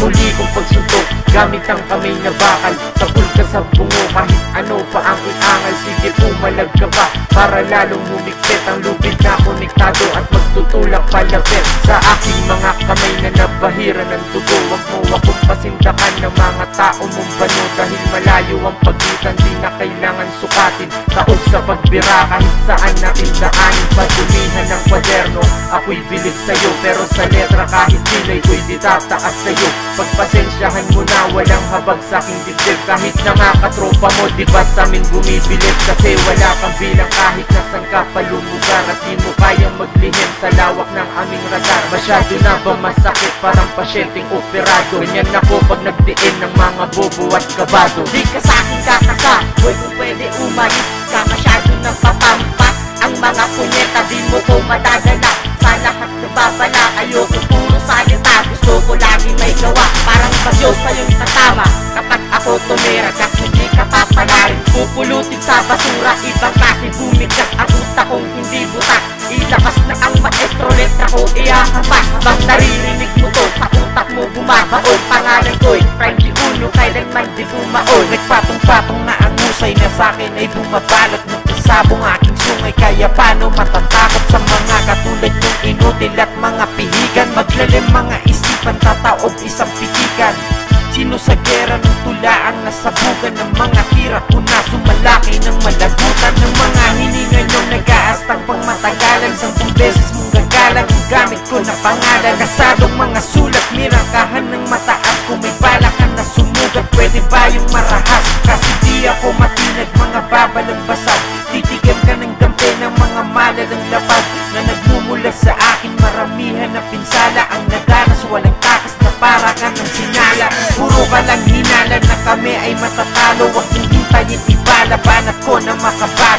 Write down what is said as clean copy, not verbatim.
huli kong pagsuntok gamit ang kamay na bakal. Sabol ka sa bungo kahit ano pa ang iangal. Sige pumalag ka pa para lalong humigpit ang lupit na konektado at magtutulak palapit sa aking mga kamay na nabahira ng dugo. Wag mo akong pasindakan ng mga tao mong bano, dahil malayo ang pagitan, di na kailangan sukatin. Taog sa pagbira kahit saan natin daanin, padumihan ng kwaderno. Ako'y bilib sa'yo pero sa letra kahit pilay ko'y di tataas sa'yo. Pagpasensyahan mo na walang habag sa aking dibdib. Kahit na nga katropa mo diba sa'min bumibilib, kasi wala kang bilang kahit nasan ka palumugar. At di mo kayang maglihim sa lawak ng aming radar. Masyado na ba masakit parang pasyenteng operado? Ganyan ako pag nagdiin ng mga bobo at kabado. Di ka sa'kin kakasa, boy kung pwede umalis ka. Masyado nang papampas ang mga punyeta, di mo ko madadala sa lahat na babala. Ayoko puro salita, gusto ko lagi may gawa. Parang bagyo sa'yo'y tatama kapag ako tumira, kat hindi ka papalarin. Pupulutin sa basura, ibang kasi bumigkas ang utak kong hindi butak. Ilabas na ang maestro, letra ko iyahampas. Habang naririnig mo to, sa utak mo bumabaon. Pangalan ko'y Frankie Uno, kailanman di bumaon. Nagpatong-patong na ang husay na sa'kin ay bumabalot ng kasabong aking sungay. Kaya paano matatakot sa mga katulad yung inutil at mga pihigan? Maglalim mga isipan, tataob isang pitikan. Sino sa gera ng tulaan, nasabugan ng mga tira ko na sumalaki ng malagutan ng mga hininga niyong nag-aastang pangmatagalan. 10 beses mong gagalang ang gamit ko na pangalan. Kasadong mga sulat, mirangkahan ng mataas. Kung may balak ka na sumugat, pwede ba yung marahas? Kasi di ako matinag, mga babalang basag. Titigan ka ng dampe ng mga malalang labag na nagmumula sa akin. Maramihan na pinsala ang naganas, walang takas na para ka ng sinala. Puro ka lang hinala na kami ay matatalo. Huwag mong hintayin, ibalabanat ko na makabago.